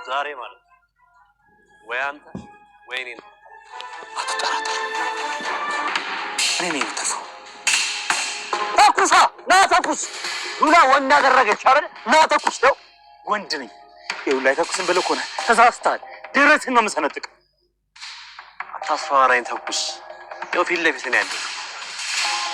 ዛሬ ማለት ወይ አንተ ወይ እኔ ነው። አትጠራጠር፣ እኔ ነኝ የምተፋው። ተኩሳ፣ ና ተኩስ። ሉላ ወንድ አደረገች አይደል? ና ተኩስ ነው። ወንድ ነኝ። ይኸውልህ ላይ ተኩስን ብለህ እኮ ነህ። ተሳስተሃል። ድረስህን ነው የምሰነጥቅ። አታስፈራራኝ። ተኩስ። ያው ፊት ለፊት ነው ያለው።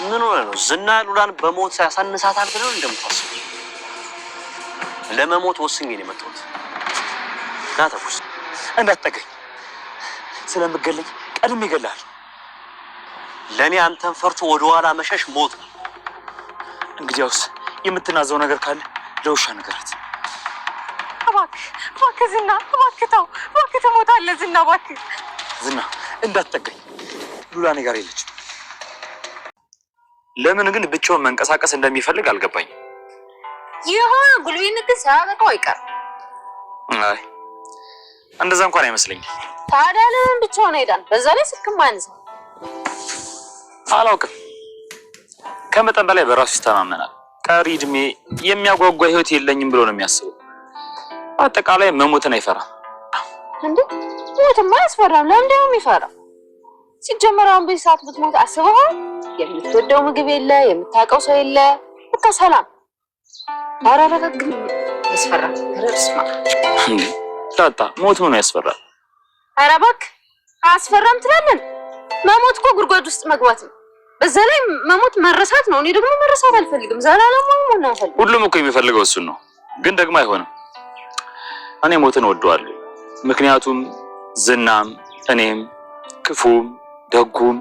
ምን ሆነ ነው? ዝና ሉላን በሞት ያሳንሳታል ብለው እንደምታስቡ? ለመሞት ወስኜ ነው የመጣሁት። ና ተኩስ። እንዳትጠገኝ፣ ስለምገለኝ ቀድሜ እገልሃለሁ። ለእኔ አንተን ፈርቶ ወደ ኋላ መሸሽ ሞት ነው። እንግዲያውስ የምትናዘው ነገር ካለ ለውሻ ንገራት። እባክህ ዝና፣ እባክህ ተው፣ እባክህ ትሞታለህ ዝና፣ እባክህ ዝና እንዳትጠገኝ። ሉላ እኔ ጋር የለችም። ለምን ግን ብቻውን መንቀሳቀስ እንደሚፈልግ አልገባኝም። የሆነ ጉልቤነት ግን ሳያበቃው አይቀርም። አይ እንደዛ እንኳን አይመስለኝም። ታዲያ ለምን ብቻውን ሄዳል? በዛ ላይ ስልክም አያነሳም። አላውቅም። ከመጠን በላይ በራሱ ይስተማመናል። ቀሪ እድሜ የሚያጓጓ ህይወት የለኝም ብሎ ነው የሚያስበው። አጠቃላይ መሞትን አይፈራም። እንዴ ሞትማ አያስፈራም። ለምንድን ነው የሚፈራው? ሲጀመር አሁን በዚህ ሰዓት ብትሞት አስበሃል? የምትወደው ምግብ የለ፣ የምታውቀው ሰው የለ፣ በቃ ሰላም። ኧረ ግን ያስፈራል። ረስማ እንዴ ታጣ ሞት ምን ያስፈራል? ኧረ እባክህ አያስፈራም ትላለህ? መሞት እኮ ጉድጓድ ውስጥ መግባት ነው። በዛ ላይ መሞት መረሳት ነው። እኔ ደግሞ መረሳት አልፈልግም። ዘላለም መሆን ነው አልፈልግም። ሁሉም እኮ የሚፈልገው እሱን ነው፣ ግን ደግሞ አይሆንም። እኔ ሞትን እወደዋለሁ። ምክንያቱም ዝናም እኔም ክፉም ደጉም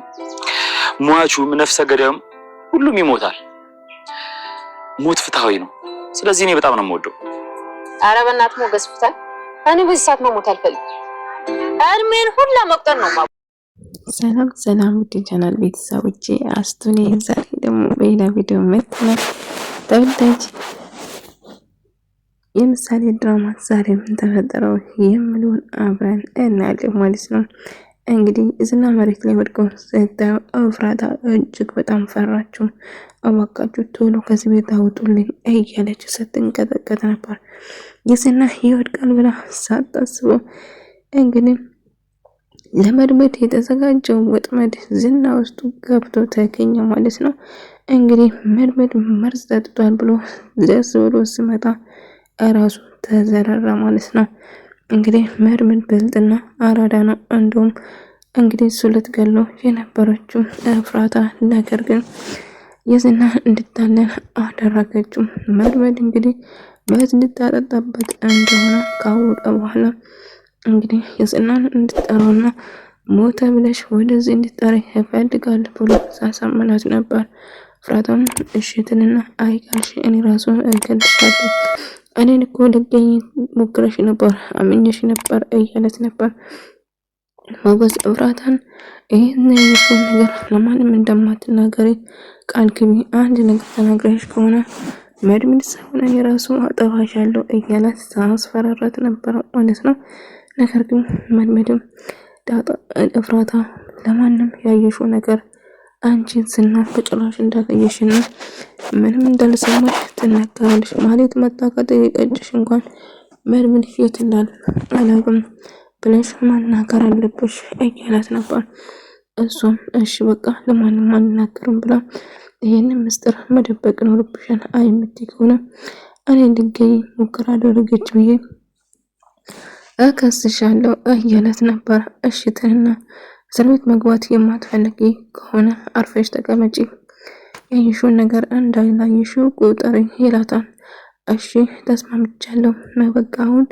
ሟቹም ነፍሰ ገዳዩም ሁሉም ይሞታል። ሞት ፍትሃዊ ነው። ስለዚህ እኔ በጣም ነው የምወደው። ኧረ በእናትህ ሞገስ ፍታኝ። እኔ በዚህ ሰዓት መሞት አልፈልግም። እድሜን ሁላ መቁጠር ነው ማለት። ሰላም ሰላም፣ ውድ ቻናል ቤተሰቦቼ አስቱ ነኝ። ዛሬ ደግሞ በሌላ ቪዲዮ መጥተናል። ተወዳጅ የምሳሌ ድራማ ዛሬ ምን ተፈጠረው የሚለውን አብረን እናያለን ማለት ነው። እንግዲህ ዝና መሬት ላይ ወድቀው ስታዩ ኤፍራታ እጅግ በጣም ፈራችሁ። እባካችሁ ቶሎ ከዚህ ቤት አውጡልኝ እያለች ስትንቀጠቀጥ ነበር። የዝና ይወድቃል ብላ ሳታስበው እንግዲህ ለመድመድ የተዘጋጀው ወጥመድ ዝና ውስጡ ገብቶ ተገኘ ማለት ነው። እንግዲህ መድመድ መርዝ ጠጥቷል ብሎ ዘስ ብሎ ሲመጣ እራሱ ተዘረራ ማለት ነው። እንግዲህ መድመድ ብልጥና አራዳ ነው። እንደውም እንግዲህ እሱ ልትገለው የነበረችው ኤፍራታ ነገር ግን የዝና እንድታለን አደረገችው። መድመድ እንግዲህ መርዝ እንድታጠጣበት እንደሆነ ካወቀ በኋላ እንግዲህ የዝናን እንድጠራውና ሞተ ብለሽ ወደዚህ እንድጠራ ይፈልጋል ብሎ ሳሳመናት ነበር። ኤፍራታም እሽትንና አይጋሽ እኔ ራሱ እገልሻለሁ፣ እኔን እኮ ልገኝ ሞክረሽ ነበር፣ አምኜሽ ነበር እያለት ነበር። ሞገስ ኤፍራታን ይህን የሽውን ነገር ለማንም እንደማትናገሪ ቃል ግቢ፣ አንድ ነገር ተናግረሽ ከሆነ መድመድ ሳይሆን እኔ ራሱ አጠፋሻለሁ እያላት ሳስፈራራት ነበር ማለት ነው። ነገር ግን መድመድም ኤፍራታ ለማንም ያየሽው ነገር አንቺ ዝና በጭራሽ እንዳገኘሽና ምንም እንዳልሰማሽ ትናገራለሽ ማለት መጣ ከጠየቀችሽ እንኳን መድመድ የት እንዳለ አላውቅም ብለሽ ማናገር አለብሽ እያላት ነበር። እሷም እሺ በቃ ለማንም አልናገርም ብላ ይሄንን ምስጢር መደበቅ ይኖርብሻል፣ አይምትይ ከሆነ እኔ እንድገኝ ሙከራ አደረገች ብዬ እከስሻለሁ እያላት ነበር። እሽትንና እስር ቤት መግባት የማትፈልጊ ከሆነ አርፈሽ ተቀመጪ፣ ያየሽውን ነገር እንዳላየሽው ቁጠሪ ይላታል። እሺ ተስማምቻለሁ፣ በቃ አሁን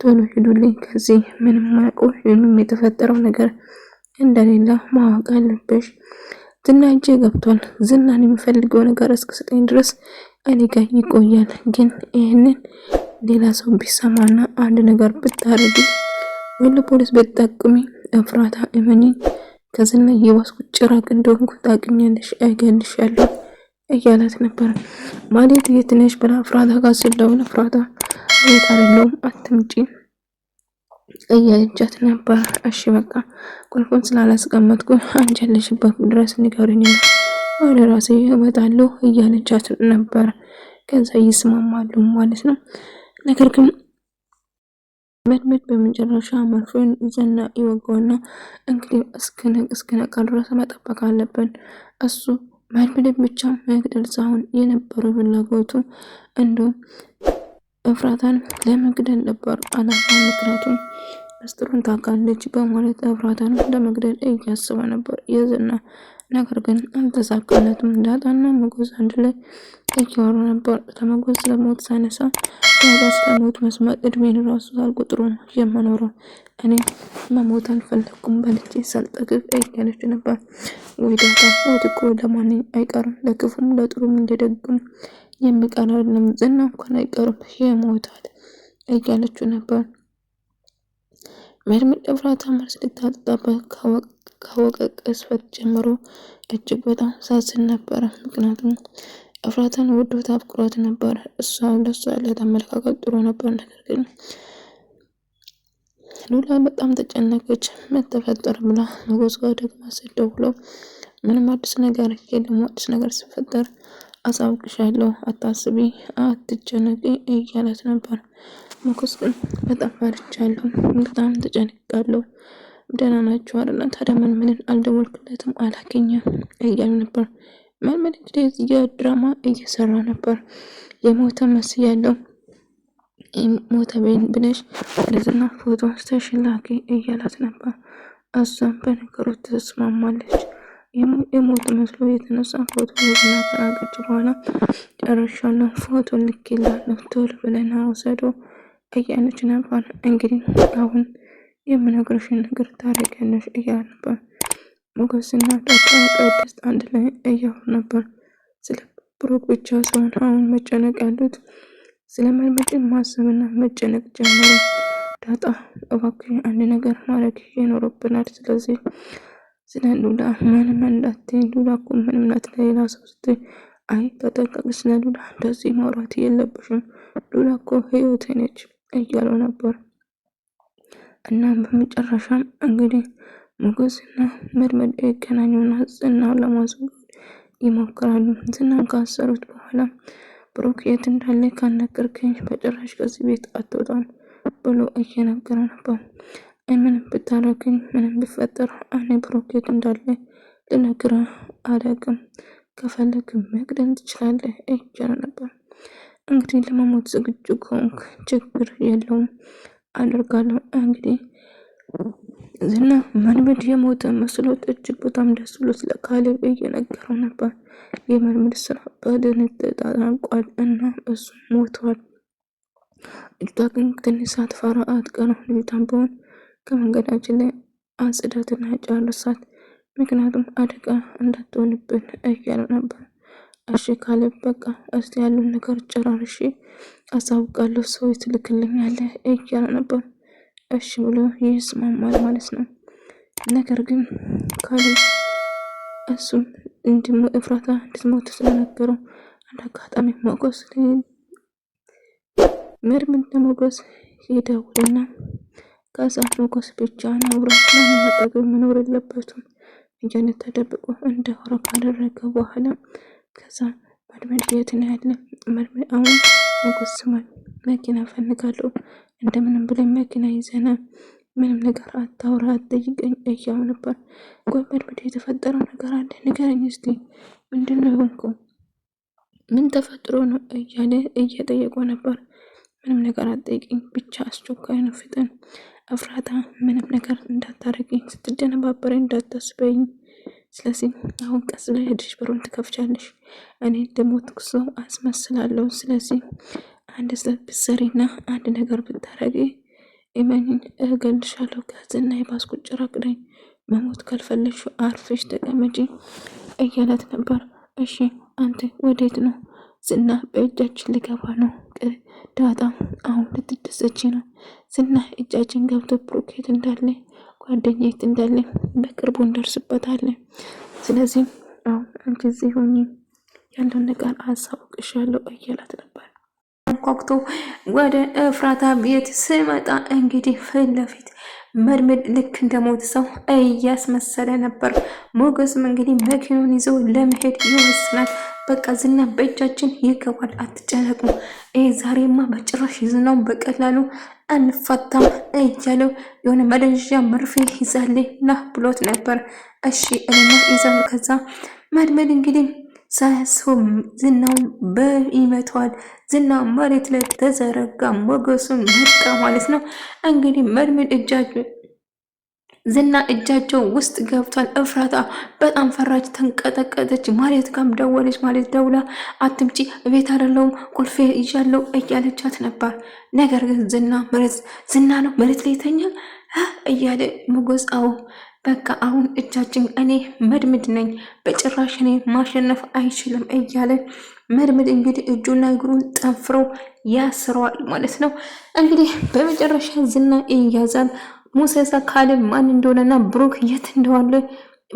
ቶሎ ሂዱልኝ፣ ከዚህ ምንም ማውቁ ምንም የተፈጠረው ነገር እንደሌለ ማወቅ አለብሽ። ዝና እጄ ገብቷል። ዝናን የሚፈልገው ነገር እስከሰጠኝ ድረስ እኔ ጋር ይቆያል። ግን ይህንን ሌላ ሰው ቢሰማና አንድ ነገር ብታረጊ ወይ ለፖሊስ ብትጠቁሚ ኤፍራታ እመኚኝ ከዝና የዋስኩ ጭራቅ እንደሆንኩ ታውቂኛለሽ፣ እገልሻለሁ እያላት ነበር። ማለት የት ነሽ ብላ ኤፍራታ ጋር ስለሆነ ኤፍራታ ቤት አይደለሁም አትምጪ እያለቻት ነበር። እሺ በቃ ቁልፉን ስላላስቀመጥኩ አንቺ ያለሽበት ድረስ ንገሪኝና ወደ ራሴ እመጣለሁ እያለቻት ነበር። ከዛ ይስማማሉ ማለት ነው። ነገር ግን መድመድ በመጨረሻ መርፌን ዝና ይወጋውና እንግዲህ እስከነቃ ድረስ መጠበቅ አለብን። እሱ መድመድን ብቻ መግደል ሳይሆን የነበረው ፍላጎቱ እንዲሁም እፍራታን ለመግደል ነበር አላማ። ምክንያቱም ምስጢሩን ታውቃለች በማለት እፍራታን ለመግደል እያሰበ ነበር የዝና። ነገር ግን አልተሳካለትም። ዳጣና ሞገስ አንድ ላይ እያወሩ ነበር። ለሞገስ ስለሞት ሳነሳ ዳጣ ስለሞት መስማት እድሜን ራሱ ሳልቆጥሮ ነው የምኖረው፣ እኔ መሞት አልፈለኩም በልቼ ሳልጠግብ እያለች ነበር። ወይ ዳጣ ሞት እኮ ለማንም አይቀርም፣ ለክፉም ለጥሩም እንደደግም የሚቀር አይደለም፣ ዝና እንኳን አይቀርም ይሞታል እያለችው ነበር። መድመድ እፍራታ መልስ ልታጠጣበት ካወቀ ቅስፈት ጀምሮ እጅግ በጣም ሳዝን ነበረ። ምክንያቱም እፍራታን ወዶት አፍቅሯት ነበር። እሷ ለሷ ያላት አመለካከት ጥሩ ነበር። ነገር ግን ሉላ በጣም ተጨነቀች። ምን ተፈጠረ ብላ ንጉስ ጋር ደግሞ ስደውለው ምንም አዲስ ነገር የለም፣ አዲስ ነገር ሲፈጠር አሳውቅሻለሁ፣ አታስቢ፣ አትጨነቂ እያላት ነበር። ንጉስ ግን በጣም ፈርቻለሁ፣ በጣም ተጨንቃለሁ፣ ደህና ናቸው አይደል? ታዲያ መልመልን አልደወልክለትም አላገኘም እያሉ ነበር። መልመል እንግዲህ የድራማ እየሰራ ነበር። የሞተ መስያለው ሞተ ብለሽ ለዝና ፎቶ ተሽላኪ እያላት ነበር። እሷም በነገሩ ተስማማለች። የሞት መስሎ የተነሳ ፎቶ ለዝና ከላከች በኋላ ጨርሻለሁ፣ ፎቶ ልኬላለሁ፣ ቶሎ ብለና ውሰደው እያለች ነበር። እንግዲህ አሁን የምነግርሽን ነገር ታደርጊያለሽ እያለ ነበር። ሞገስና ዳጣ ቅድስት አንድ ላይ እያወሩ ነበር። ስለ ብሩክ ብቻ ሳይሆን አሁን መጨነቅ ያሉት ስለ መልመድ ማሰብና መጨነቅ ጀመሩ። ዳጣ እባክሽ አንድ ነገር ማድረግ ይኖርብናል። ስለዚህ ስለ ሉላ ምንም እንዳትዪ፣ ሉላ እኮ ምንም ናት ለሌላ ሰው ስትይ፣ አይ ተጠንቀቂ፣ ስለ ሉላ እንደዚህ ማውራት የለብሽም፣ ሉላ እኮ ህይወቴ ነች እያለው ነበር። እና በመጨረሻም እንግዲህ ሞገስና መድመድ ይገናኙና ዝናውን ለማስወገድ ይሞክራሉ። ዝናን ካሰሩት በኋላ ብሩክ የት እንዳለ ካነገርከኝ በጭራሽ ከዚህ ቤት አትወጣም ብሎ እየነገረ ነበር። ምንም ብታረግኝ ምንም ቢፈጠር እኔ ብሩክ የት እንዳለ ልነግርህ አላውቅም፣ ከፈለግ መግደል ትችላለህ እያለ ነበር። እንግዲህ ለመሞት ዝግጁ ከሆንክ ችግር የለውም አደርጋለሁ። እንግዲህ ዝና መልመድ የሞተ መስሎት እጅግ በጣም ደስ ብሎ ስለ ካሌብ እየነገረው ነበር። የመልመድ ስራ በድህነት ተጣጣቋል እና እሱ ሞቷል። ልጅቷ ግን ትንሽ ሳትፈራ አትቀርም። ልጅቷን በሆን ከመንገዳችን ላይ አጽዳትና ጨርሳት፣ ምክንያቱም አደጋ እንዳትሆንብን እያለ ነበር። እሺ ካሌብ በቃ እስቲ ያለውን ነገር ጨራርሼ አሳውቃለሁ፣ ሰው ትልክልኛለህ እያለ ነበር። እሺ ብሎ ይስማማል ማለት ነው። ነገር ግን ካሌብ እሱም እፍራታ እንድትሞት ስለነበረው አንድ አጋጣሚ ሞገስ መድመድ ለሞገስ ይደውልና ከዛ ሞገስ ብቻ አውራት ማንም አጠገብ መኖር የለበትም እያለ ተደብቆ እንዳወራ ካደረገ በኋላ ከዛ መድመድ የት ነው ያለ? መድመድ አሁን ሞገስ ስማኝ፣ መኪና ፈልጋለሁ፣ እንደምንም ብለን መኪና ይዘና ምንም ነገር አታውራ አትጠይቀኝ እያሉ ነበር። ቆይ መድመድ የተፈጠረው ነገር አለ ንገረኝ እስቲ፣ ምንድነው የሆንከው? ምን ተፈጥሮ ነው እያለ እየጠየቁ ነበር። ምንም ነገር አትጠይቀኝ ብቻ አስቸኳይ ነው ፍጠን፣ እፍራታ ምንም ነገር እንዳታረገኝ፣ ስትደነባበረኝ እንዳታስበኝ፣ ስለዚህ አሁን ቀስ ብለሽ ሄደሽ በሩን ትከፍቻለሽ፣ እኔ እንደሞትኩ ሰው አስመስላለሁ። ስለዚህ አንድ ስህተት ብትሰሪና አንድ ነገር ብታረጊ እመኚኝ እገልሻለሁ፣ ከዝና የባስኩ ጭራቅ ነኝ፣ መሞት ካልፈለግሽ አርፈሽ ተቀመጪ እያላት ነበር። እሺ አንተ ወዴት ነው? ዝና በእጃችን ሊገባ ነው። ዳጣ አሁን ልትደሰች ነው። ዝና እጃችን ገብቶ ብሩክ የት እንዳለ ጓደኛ የት እንዳለ በቅርቡ እንደርስበታለን። ስለዚህ አሁን አንቺ እዚህ ሆኚ ያለውን ነገር አሳውቅሻለሁ እያላት ነበር። አንኳኩቶ ወደ እፍራታ ቤት ስመጣ እንግዲህ ፊት ለፊት መድመድ ልክ እንደሞት ሰው እያስመሰለ ነበር። ሞገስም እንግዲህ መኪናውን ይዘው ለመሄድ ይወስናል። በቃ ዝና በእጃችን ይገባል፣ አትጨነቁ። ዛሬማ በጭራሽ ዝናውን በቀላሉ አንፋታም እያለው የሆነ መደንዣ መርፌ ይዛልኝ ና ብሎት ነበር። እሺ እኔማ ይዛሉ። ከዛ መድመድ እንግዲህ ሳያስበው ዝናውን ይመተዋል። ዝና መሬት ላይ ተዘረጋ፣ ሞገሱን መጣ ማለት ነው። እንግዲህ መድመድ ዝና እጃቸው ውስጥ ገብቷል። እፍራታ በጣም ፈራች፣ ተንቀጠቀጠች። ማለት ጋም ደወለች። ማለት ደውላ አትምጪ ቤት አይደለሁም ቁልፌ ይዣለሁ እያለቻት ነበር። ነገር ግን ዝና ነው መሬት ላይ ተኛ እያለ ሞገስ በቃ አሁን እጃችን እኔ መድምድ ነኝ፣ በጭራሽ እኔ ማሸነፍ አይችልም እያለ መድምድ እንግዲህ እጁና እግሩን ጠንፍሮ ያስረዋል ማለት ነው። እንግዲህ በመጨረሻ ዝና ይያዛል። ሙሴሳ ካሌብ ማን እንደሆነና ብሩክ የት እንደዋለ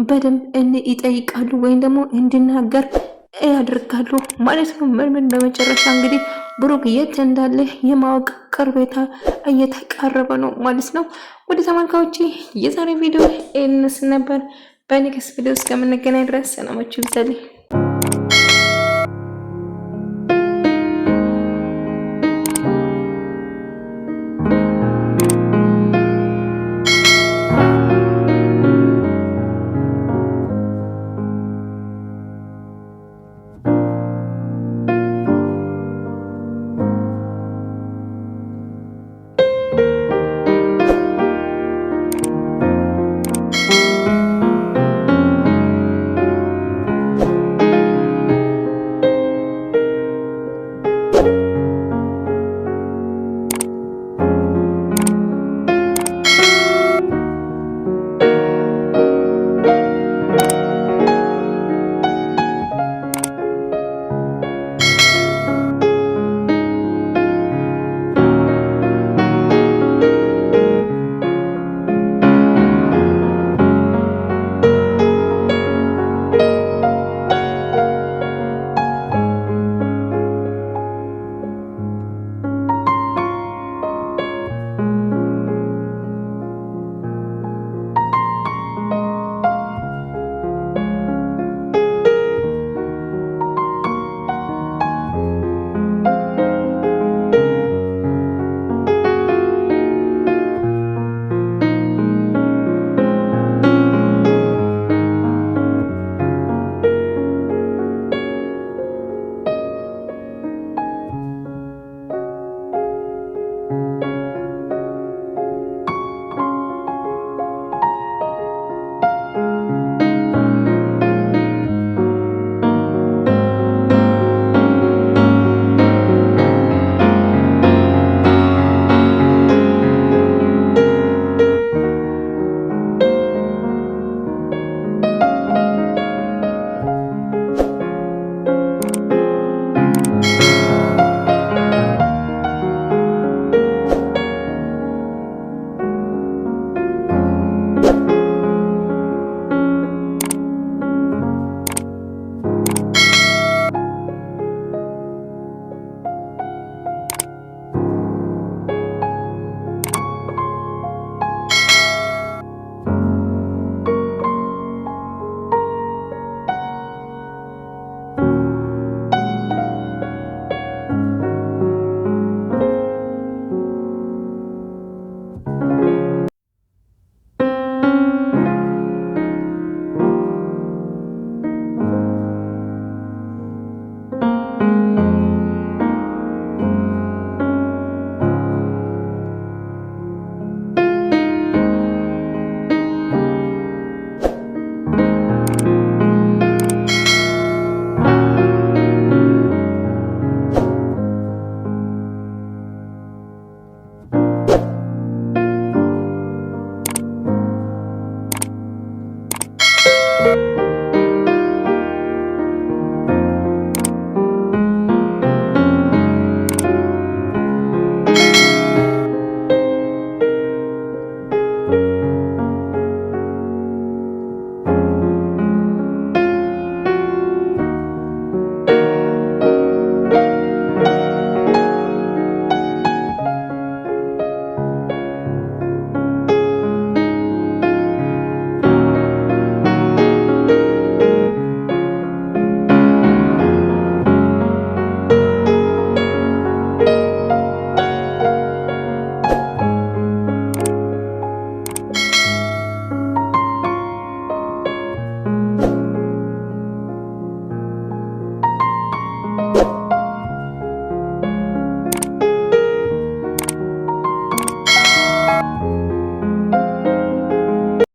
በደንብ ይጠይቃሉ ወይም ደግሞ እንዲናገር ያደርጋሉ ማለት ነው። መድምድ በመጨረሻ እንግዲህ ብሩክ የት እንዳለ የማወቅ ቅርቤታ እየተቃረበ ነው ማለት ነው። ወደ ተመልካዮቼ የዛሬ ቪዲዮ ይህንስ ነበር። በኔክስት ቪዲዮ እስከምንገናኝ ድረስ ሰላማችሁ ይብዛልኝ።